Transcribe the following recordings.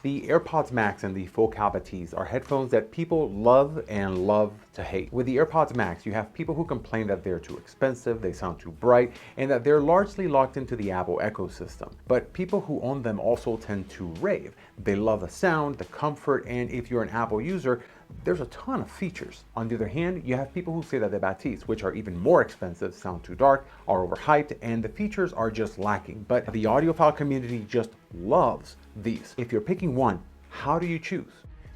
The AirPods Max and the focal Bathys are headphones that people love and love to hate. With the AirPods Max, you have people who complain that they're too expensive, they sound too bright, and that they're largely locked into the Apple ecosystem. But people who own them also tend to rave. They love the sound, the comfort, and if you're an Apple user, there's a ton of features. On the other hand, you have people who say that the Bathys, which are even more expensive, sound too dark, are overhyped, and the features are just lacking. But the audiophile community just loves these. If you're picking one, how do you choose?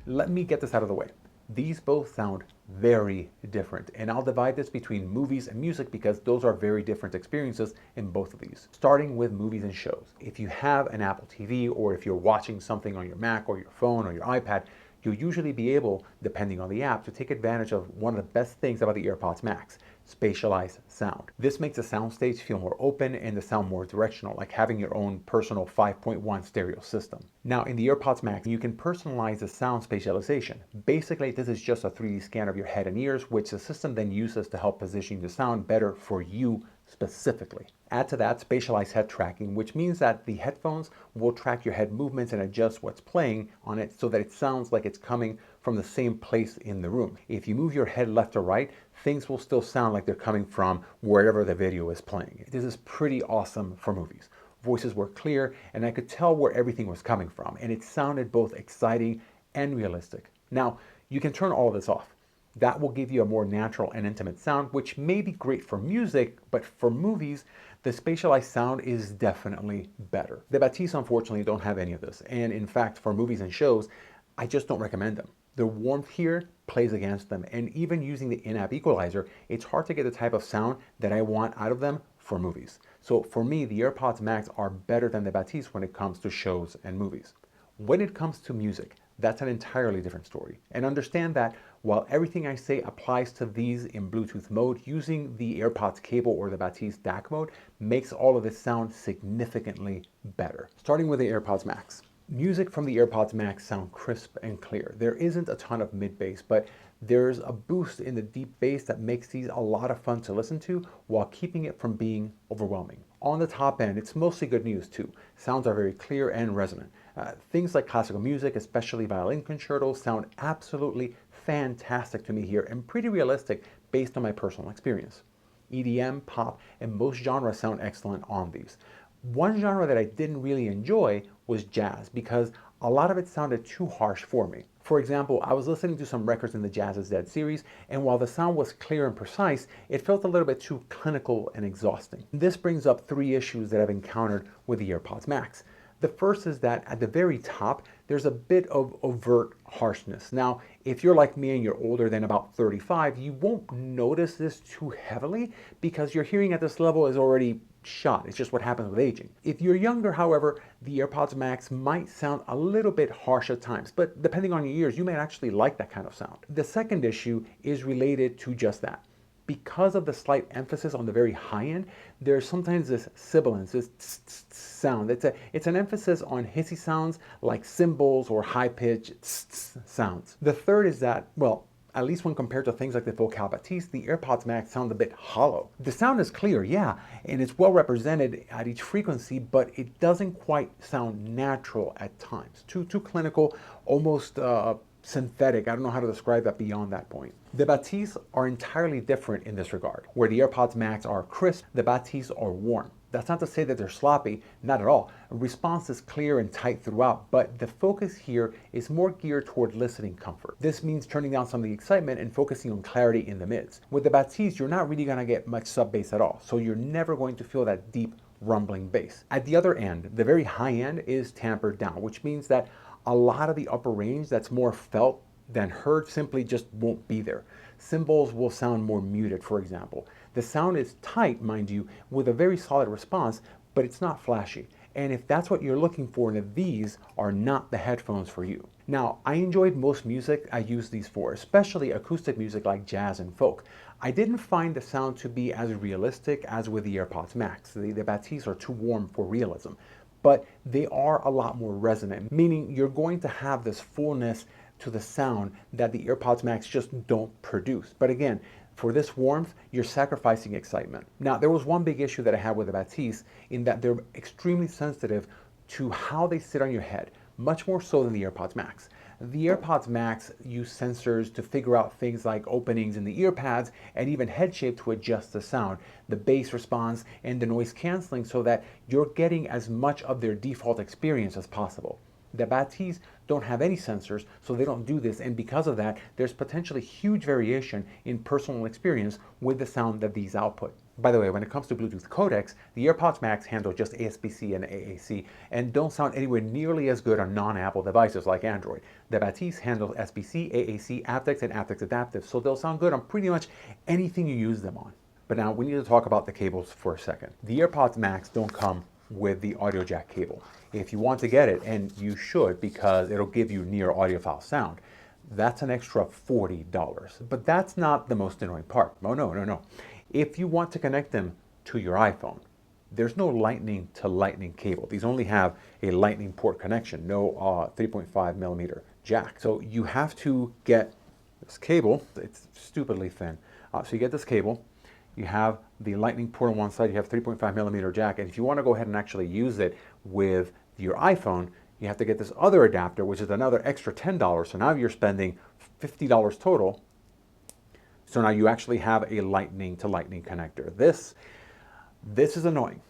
Let me get this out of the way. These both sound very different, and I'll divide this between movies and music because those are very different experiences in both of these. Starting with movies and shows. If you have an Apple TV or if you're watching something on your Mac or your phone or your iPad, you'll usually be able, depending on the app, to take advantage of one of the best things about the AirPods Max, spatialized sound. This makes the soundstage feel more open and the sound more directional, like having your own personal 5.1 stereo system. Now, in the AirPods Max, you can personalize the sound spatialization. Basically, this is just a 3D scan of your head and ears, which the system then uses to help position the sound better for you specifically. Add to that spatialized head tracking, which means that the headphones will track your head movements and adjust what's playing on it so that it sounds like it's coming from the same place in the room. If you move your head left or right, things will still sound like they're coming from wherever the video is playing. This is pretty awesome for movies. Voices were clear and I could tell where everything was coming from, and it sounded both exciting and realistic. Now, you can turn all of this off. That will give you a more natural and intimate sound, which may be great for music, but for movies, the spatialized sound is definitely better. The Bathys unfortunately don't have any of this, and in fact, for movies and shows, I just don't recommend them. The warmth here plays against them, and even using the in-app equalizer, it's hard to get the type of sound that I want out of them for movies. So for me, the AirPods Max are better than the Bathys when it comes to shows and movies. When it comes to music, that's an entirely different story. And understand that while everything I say applies to these in Bluetooth mode, using the AirPods cable or the Bathys DAC mode makes all of this sound significantly better. Starting with the AirPods Max. Music from the AirPods Max sound crisp and clear. There isn't a ton of mid-bass, but there's a boost in the deep bass that makes these a lot of fun to listen to while keeping it from being overwhelming. On the top end, it's mostly good news too. Sounds are very clear and resonant. Things like classical music, especially violin concertos, sound absolutely fantastic to me here and pretty realistic based on my personal experience. EDM, pop, and most genres sound excellent on these. One genre that I didn't really enjoy was jazz because a lot of it sounded too harsh for me. For example, I was listening to some records in the Jazz is Dead series, and while the sound was clear and precise, it felt a little bit too clinical and exhausting. This brings up three issues that I've encountered with the AirPods Max. The first is that at the very top, there's a bit of overt harshness. Now, if you're like me and you're older than about 35, you won't notice this too heavily because your hearing at this level is already shot. It's just what happens with aging. If you're younger, however, the AirPods Max might sound a little bit harsh at times, but depending on your ears, you may actually like that kind of sound. The second issue is related to just that. Because of the slight emphasis on the very high end, there's sometimes this sibilance, this sound. It's an emphasis on hissy sounds like cymbals or high-pitched sounds. The third is that, well, at least when compared to things like the focal Bathys, the AirPods Max sound a bit hollow. The sound is clear, yeah, and it's well represented at each frequency, but it doesn't quite sound natural at times. Too clinical, almost synthetic. I don't know how to describe that beyond that point. The Bathys are entirely different in this regard. Where the AirPods Max are crisp, the Bathys are warm. That's not to say that they're sloppy, not at all. Response is clear and tight throughout, but the focus here is more geared toward listening comfort. This means turning down some of the excitement and focusing on clarity in the mids. With the Bathys, you're not really gonna get much sub bass at all, so you're never going to feel that deep rumbling bass. At the other end, the very high end is tampered down, which means that a lot of the upper range that's more felt than heard simply just won't be there. Cymbals will sound more muted, for example. The sound is tight, mind you, with a very solid response, but it's not flashy. And if that's what you're looking for, then these are not the headphones for you. Now, I enjoyed most music I used these for, especially acoustic music like jazz and folk. I didn't find the sound to be as realistic as with the AirPods Max. The Bathys are too warm for realism, but they are a lot more resonant, meaning you're going to have this fullness to the sound that the AirPods Max just don't produce. But again, for this warmth, you're sacrificing excitement. Now, there was one big issue that I had with the Bathys in that they're extremely sensitive to how they sit on your head. much more so than the AirPods Max. The AirPods Max use sensors to figure out things like openings in the ear pads and even head shape to adjust the sound, the bass response, and the noise canceling so that you're getting as much of their default experience as possible. The Bathys don't have any sensors, so they don't do this, and because of that, there's potentially huge variation in personal experience with the sound that these output. By the way, when it comes to Bluetooth codecs, the AirPods Max handle just ASPC and AAC and don't sound anywhere nearly as good on non-Apple devices like Android. The Bathys handle SBC, AAC, aptX, and aptX Adaptive, so they'll sound good on pretty much anything you use them on. But now we need to talk about the cables for a second. The AirPods Max don't come with the audio jack cable. If you want to get it, and you should because it'll give you near audiophile sound, that's an extra $40. But that's not the most annoying part. Oh, no. If you want to connect them to your iPhone, there's no lightning to lightning cable. These only have a lightning port connection, no 3.5 millimeter jack. So you have to get this cable. It's stupidly thin. So you get this cable. You have the lightning port on one side, you have 3.5 millimeter jack, and if you want to go ahead and actually use it with your iPhone, you have to get this other adapter, which is another extra $10. So now you're spending $50 total. So now you actually have a lightning to lightning connector. This is annoying.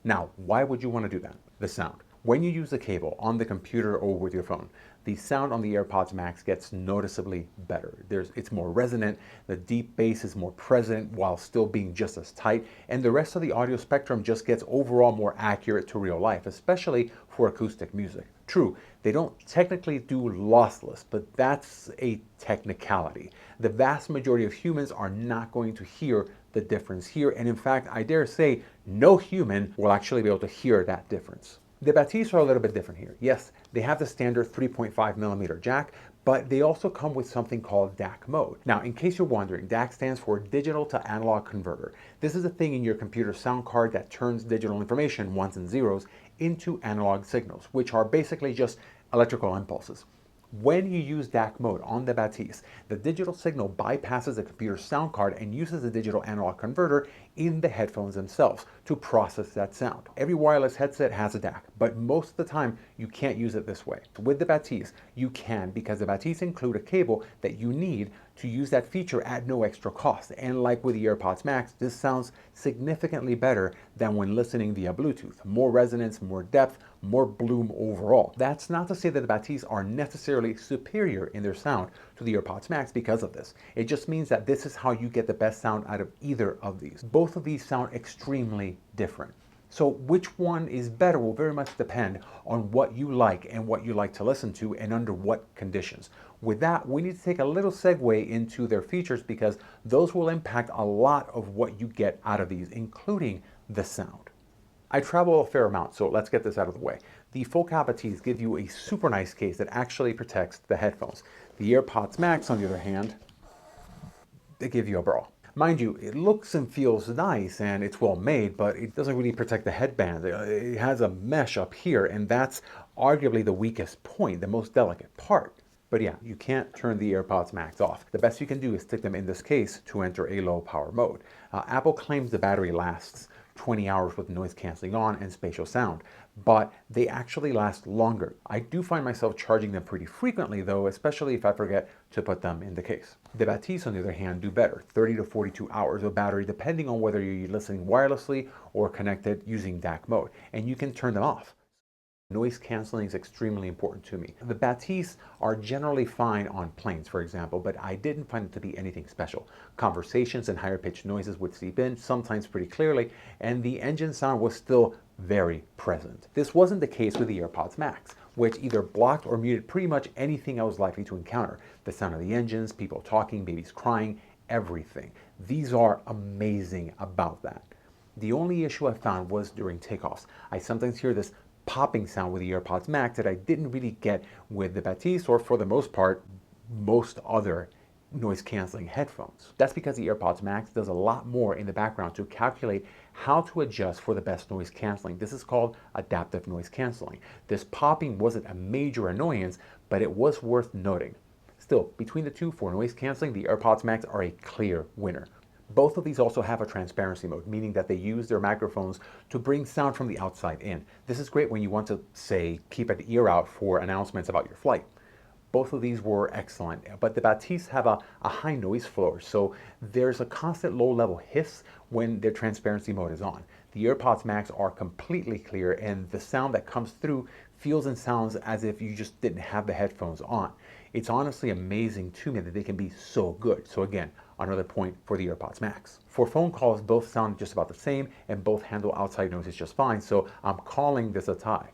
Now, why would you want to do that? The sound. When you use the cable on the computer or with your phone, the sound on the AirPods Max gets noticeably better. It's more resonant, the deep bass is more present while still being just as tight, and the rest of the audio spectrum just gets overall more accurate to real life, especially for acoustic music. True, they don't technically do lossless, but that's a technicality. The vast majority of humans are not going to hear the difference here, and in fact, I dare say no human will actually be able to hear that difference. The Bathys are a little bit different here. Yes, they have the standard 3.5 millimeter jack, but they also come with something called DAC mode. Now, in case you're wondering, DAC stands for Digital to Analog Converter. This is a thing in your computer sound card that turns digital information, ones and zeros, into analog signals, which are basically just electrical impulses. When you use DAC mode on the Bathys, the digital signal bypasses the computer sound card and uses the digital analog converter in the headphones themselves to process that sound. Every wireless headset has a DAC, but most of the time you can't use it this way. With the Bathys, you can because the Bathys include a cable that you need to use that feature at no extra cost. And like with the AirPods Max, this sounds significantly better than when listening via Bluetooth. More resonance, more depth, more bloom overall. That's not to say that the Bathys are necessarily superior in their sound to the AirPods Max because of this. It just means that this is how you get the best sound out of either of these. Both of these sound extremely different. So which one is better will very much depend on what you like and what you like to listen to and under what conditions. With that, we need to take a little segue into their features because those will impact a lot of what you get out of these, including the sound. I travel a fair amount, so let's get this out of the way. The Focal Bathys give you a super nice case that actually protects the headphones. The AirPods Max, on the other hand, they give you a bra. Mind you, it looks and feels nice and it's well made, but it doesn't really protect the headband. It has a mesh up here, and that's arguably the weakest point, the most delicate part. But yeah, you can't turn the AirPods Max off. The best you can do is stick them in this case to enter a low power mode. Apple claims the battery lasts 20 hours with noise canceling on and spatial sound, but they actually last longer. I do find myself charging them pretty frequently though, especially if I forget to put them in the case. The Bathys, on the other hand, do better, 30 to 42 hours of battery depending on whether you're listening wirelessly or connected using DAC mode, and you can turn them off. Noise canceling is extremely important to me. The Bathys are generally fine on planes, for example, but I didn't find it to be anything special. Conversations and higher pitched noises would seep in, sometimes pretty clearly, and the engine sound was still very present. This wasn't the case with the AirPods Max, which either blocked or muted pretty much anything I was likely to encounter. The sound of the engines, people talking, babies crying, everything. These are amazing about that. The only issue I found was during takeoffs. I sometimes hear this popping sound with the AirPods Max that I didn't really get with the Bathys, or for the most part, most other noise canceling headphones. That's because the AirPods Max does a lot more in the background to calculate how to adjust for the best noise canceling. This is called adaptive noise canceling. This popping wasn't a major annoyance, but it was worth noting. Still, between the two for noise canceling, the AirPods Max are a clear winner. Both of these also have a transparency mode, meaning that they use their microphones to bring sound from the outside in. This is great when you want to, say, keep an ear out for announcements about your flight. Both of these were excellent, but the Bathys have a high noise floor, so there's a constant low-level hiss when their transparency mode is on. The AirPods Max are completely clear, and the sound that comes through feels and sounds as if you just didn't have the headphones on. It's honestly amazing to me that they can be so good. So again, another point for the AirPods Max. For phone calls, both sound just about the same, and both handle outside noises just fine, so I'm calling this a tie.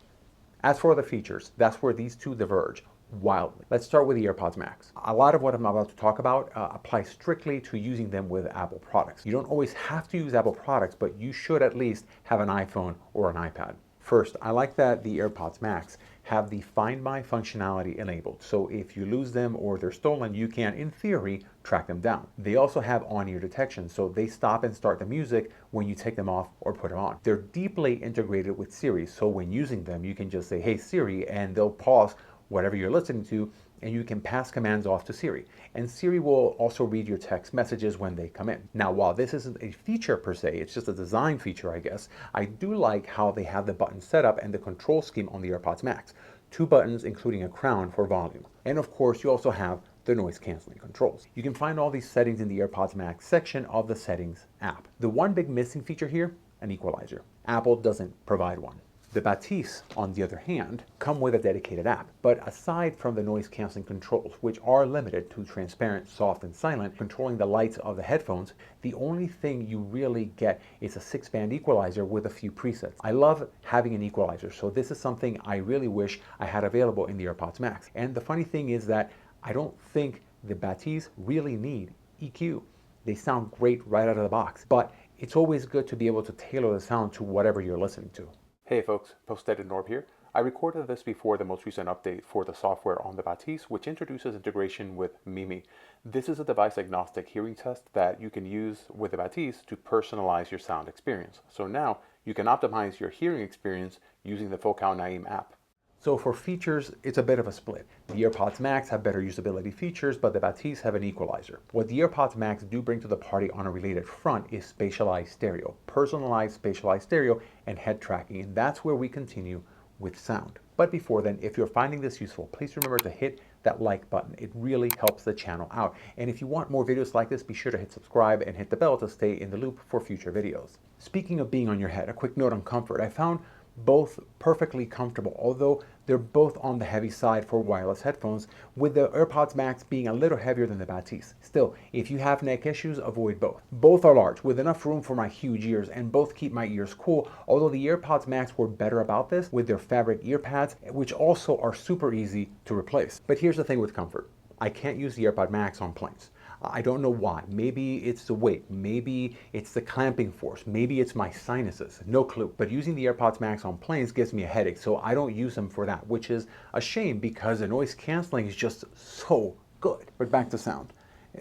As for the features, that's where these two diverge wildly. Let's start with the AirPods Max. A lot of what I'm about to talk about applies strictly to using them with Apple products. You don't always have to use Apple products, but you should at least have an iPhone or an iPad. First, I like that the AirPods Max have the Find My functionality enabled, so if you lose them or they're stolen, you can, in theory, track them down. They also have on-ear detection, so they stop and start the music when you take them off or put them on. They're deeply integrated with Siri, so when using them, you can just say, "Hey Siri," and they'll pause whatever you're listening to, and you can pass commands off to Siri. And Siri will also read your text messages when they come in. Now, while this isn't a feature per se, it's just a design feature, I guess, I do like how they have the button setup and the control scheme on the AirPods Max. 2 buttons, including a crown for volume. And of course, you also have the noise canceling controls. You can find all these settings in the AirPods Max section of the Settings app. The one big missing feature here, an equalizer. Apple doesn't provide one. The Bathys, on the other hand, come with a dedicated app, but aside from the noise canceling controls, which are limited to transparent, soft, and silent, controlling the lights of the headphones, the only thing you really get is a 6-band equalizer with a few presets. I love having an equalizer, so this is something I really wish I had available in the AirPods Max. And the funny thing is that I don't think the Bathys really need EQ. They sound great right out of the box, but it's always good to be able to tailor the sound to whatever you're listening to. Hey folks, Post-Edit Norb here. I recorded this before the most recent update for the software on the Bathys, which introduces integration with Mimi. This is a device-agnostic hearing test that you can use with the Bathys to personalize your sound experience. So now you can optimize your hearing experience using the Focal Naim app. So for features, it's a bit of a split. The AirPods Max have better usability features, but the Bathys have an equalizer. What the AirPods Max do bring to the party on a related front is spatialized stereo, personalized spatialized stereo, and head tracking, and that's where we continue with sound. But before then, if you're finding this useful, please remember to hit that like button. It really helps the channel out. And if you want more videos like this, be sure to hit subscribe and hit the bell to stay in the loop for future videos. Speaking of being on your head, a quick note on comfort. I found both perfectly comfortable, although they're both on the heavy side for wireless headphones, with the AirPods Max being a little heavier than the Bathys. Still, if you have neck issues, avoid both. Both are large, with enough room for my huge ears, and both keep my ears cool, although the AirPods Max were better about this with their fabric ear pads, which also are super easy to replace. But here's the thing with comfort. I can't use the AirPod Max on planes. I don't know why. Maybe it's the weight, maybe it's the clamping force, maybe it's my sinuses, no clue. But using the AirPods Max on planes gives me a headache, so I don't use them for that, which is a shame because the noise canceling is just so good. But back to sound.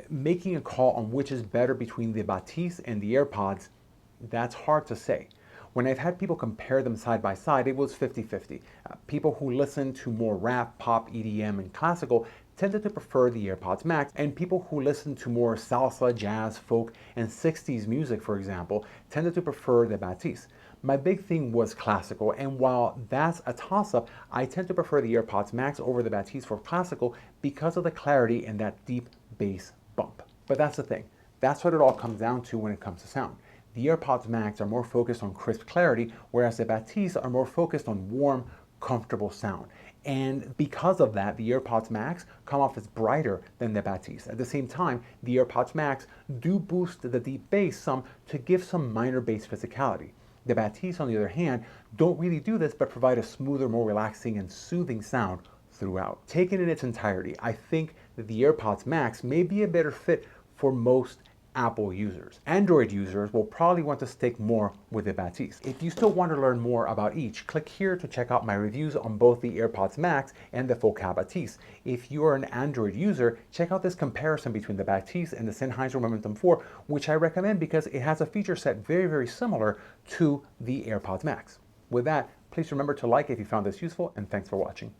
Making a call on which is better between the Bathys and the AirPods, that's hard to say. When I've had people compare them side by side, it was 50-50. People who listen to more rap, pop, EDM, and classical tended to prefer the AirPods Max, and people who listen to more salsa, jazz, folk, and 60s music, for example, tended to prefer the Bathys. My big thing was classical, and while that's a toss-up, I tend to prefer the AirPods Max over the Bathys for classical because of the clarity and that deep bass bump. But that's the thing. That's what it all comes down to when it comes to sound. The AirPods Max are more focused on crisp clarity, whereas the Bathys are more focused on warm, comfortable sound. And because of that, the AirPods Max come off as brighter than the Bathys. At the same time, the AirPods Max do boost the deep bass some to give some minor bass physicality. The Bathys, on the other hand, don't really do this, but provide a smoother, more relaxing and soothing sound throughout. Taken in its entirety, I think that the AirPods Max may be a better fit for most Apple users. Android users will probably want to stick more with the Bathys. If you still want to learn more about each, click here to check out my reviews on both the AirPods Max and the Focal Bathys. If you are an Android user, check out this comparison between the Bathys and the Sennheiser Momentum 4, which I recommend because it has a feature set very similar to the AirPods Max. With that, please remember to like if you found this useful, and thanks for watching.